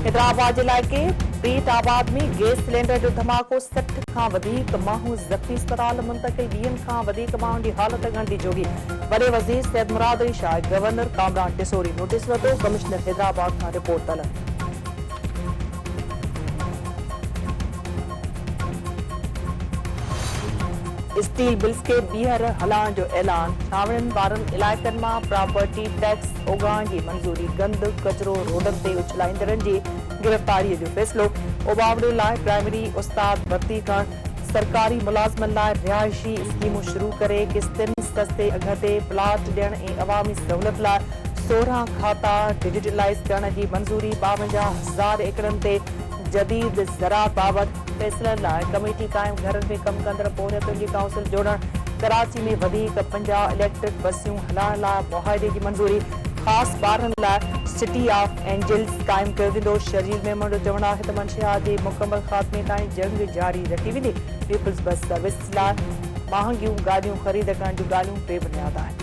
हैदराबाद इलाइक़े पेटाबाद में gas cylinder जो धमाको 60 खां वधीक माण्हू ज़ख़्मी अस्पताल मुंतक़िल 20 खां वधीक माण्हुनि जी हालत गंढी जोगी वॾे वज़ीर सैयद मुराद अली शाह गवर्नर कामरान टिसोरी नोटिस वरितो कमिश्नर हैदराबाद खां रिपोर्ट तलब। स्टील बिल्स के ॿीहर हलाइण जो ऐलान छावड़ियुनि वारनि इलाइक़नि मां प्रॉपर्टी टैक्स उगाइण जी मंज़ूरी गंद कचरो रोडनि ते उछलाईंदड़नि जी गिरफ़्तारीअ जो फ़ैसिलो ओबावड़ियुनि लाइ प्राइमरी उस्ताद भर्ती करणु सरकारी मुलाज़मनि लाइ रिहाइशी स्कीमूं शुरू करे किस्तनि सस्ते अघ ते प्लाट ॾियण ऐं अवामी सहूलियत लाइ 16 खाता डिजिटलाइज़ करण जी मंज़ूरी 52,000 एकड़नि ते जदीद ज़राअत बाबति फ़ैसिलनि लाइ कमेटी क़ाइम घरनि में कम कंदड़ पोरियतुनि जी काउंसिल जोड़ण कराची में वधीक 50 इलेक्ट्रिक बसियूं हलाइण लाइ मुआहदे की मंज़ूरी ख़ासि ॿारनि लाइ सिटी ऑफ एंजल्स क़ाइम कयो वेंदो। शर्जील मेमन जो चवणु आहे त मंशियात जे मुकमल ख़ात्मे ताईं जंग जारी रखी वेंदी। पीपल्स बस सर्विस लाइ महांगियूं गाॾियूं ख़रीद करण जूं ॻाल्हियूं बेबुनियाद आहिनि।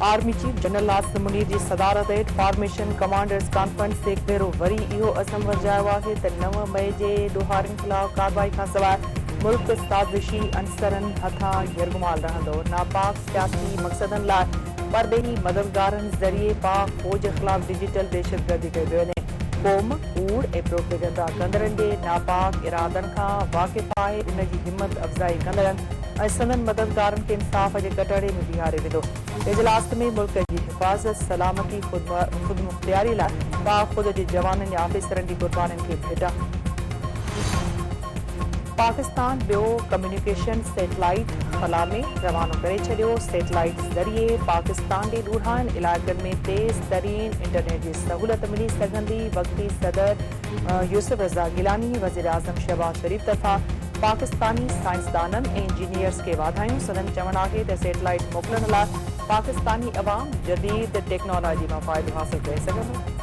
Army chief general Asim Munir जी सदारत हेठि फॉर्मेशन कमांडर्स कॉन्फ्रेंस ते भेरो वरी इहो असम वरजायो आहे त 9 मई जे ॾोहारियुनि ख़िलाफ़ कार्रवाई खां सवाइ मुल्क साज़िशी अंसरनि हथां यरगुमाल रहंदो। नापाक सियासी मक़सदनि लाइ परॾेही मददगारनि ज़रिए पाक फ़ौज ख़िलाफ़ डिजिटल दहशतगर्दी कई वञे। क़ौम कूड़ ऐं प्रोपेगेंडा कंदड़नि जे नापाक इरादनि खां वाक़िफ़ आहे। उन जी हिमत अफ़ज़ाई कंदड़नि ऐं संदनि मददगारनि खे इंसाफ़ जे कटहरे में बीहारे वेंदो। इजलास में मुल्क जी हिफ़ाज़त सलामती ख़ुदमुख़्तियारी लाइ पाक फ़ौज जे जवाननि या ऑफिसरनि जी क़ुर्बानीनि खे भेटा। पाकिस्तान ॿियो कम्युनिकेशन सैटेलाइट ख़ला में रवानो करे छॾियो। सैटेलाइट ज़रिए पाकिस्तान जे ॾूरांहनि इलाइक़नि में तेज़ तरीन इंटरनेट जी सहूलियत मिली सघंदी। वक़्ती सदर यूसुफ रज़ा गिलानी वज़ीर आज़म शहबाज शरीफ़ तरफ़ां पाकिस्तानी साइंसदाननि ऐं इंजीनियर्स खे वाधायूं। सदन चवणु आहे त सैटेलाइट मोकिलण लाइ पाकिस्तानी अवाम जदीद टेक्नोलॉजी मां फ़ाइदो हासिल करे सघंदो।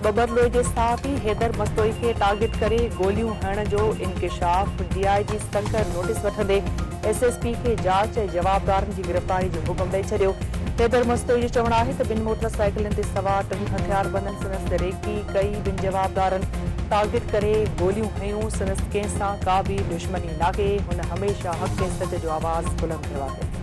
बबरलोई जे सहाफ़ी हैदर मस्तोई खे टारगेट करे गोलियूं हणण जो इंकिशाफ DIG संकर नोटिस वठंदे SSP खे जांच ऐं जवाबदारनि जी गिरफ़्तारी जो हुकुम ॾेई छॾियो। हैदर मस्तोई जो चवणु आहे त 2 मोटरसाइकिलनि ते सवार 3 हथियारबंदनि संदसि रेकी कई। 2 जवाबदारनि टारगेट करे गोलियूं हयूं। संदसि कंहिं सां का बि दुश्मनी नाहे। हुन हमेशह हक़ ऐं सच जो आवाज़ बुलंद कयो आहे।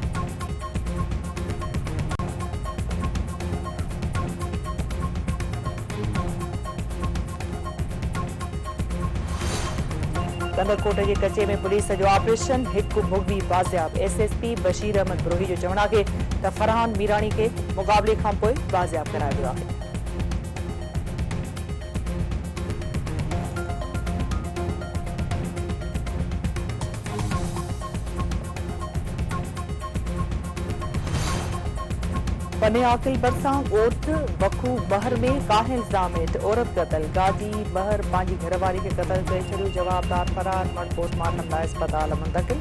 कंदरकोट जे कचे में पुलिस जो ऑपरेशन हिकु मुगवी बाज़ियाब। SSP बशीर अहमद ब्रोही जो चवणु आहे त फरहान मीराणी खे मुक़ाबले खां पोइ बाज़ियाब करायो वियो आहे। बने आकिल भरिसां ॻोठ बखू बहर में काहे इल्ज़ाम हेठि औरत क़तल। गाजी बहर पंहिंजी घरवारी खे क़तल करे छॾियो। जवाबदार फरार। मर्द पोस्टमार्टम लाइ अस्पताल मुंतक़िल।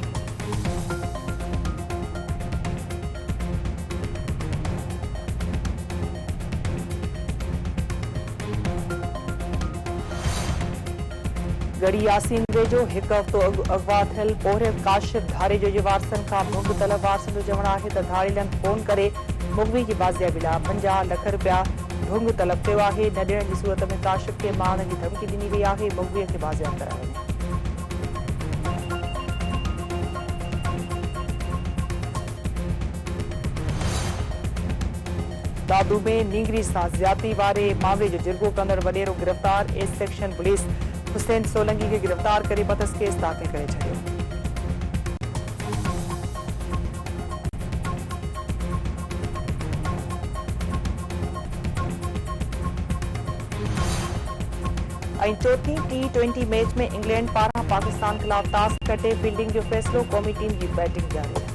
गढ़ी यासीन वेझो हिकु हफ़्तो अॻु अगवा थियल पोहरे काशिफ धारेजो जे वारसनि खां भुग तलब। वारसनि जो चवणु आहे त धाड़ेलनि फ़ोन करे मुगवी जी बाज़ियाबी लाइ 50 लख रुपया भुग तलब कयो आहे। न ॾियण जी सूरत में काशिफ खे मारण जी धमकी ॾिनी वई आहे। मुगवीअ खे बाज़ियाब करायो वञे। दादू में नींगरी सां ज़्यादती वारे मामले जो जिरगो कंदड़ वॾेरो गिरफ़्तार। S section police Hussain Solanki खे गिरफ़्तार करे बदस केस दाख़िल करे छॾियो। ऐं चौथी T20 मैच में इंग्लैंड पारां पाकिस्तान ख़िलाफ़ टॉस खटे फील्डिंग जो फ़ैसिलो। क़ौमी टीम जी बैटिंग जारी।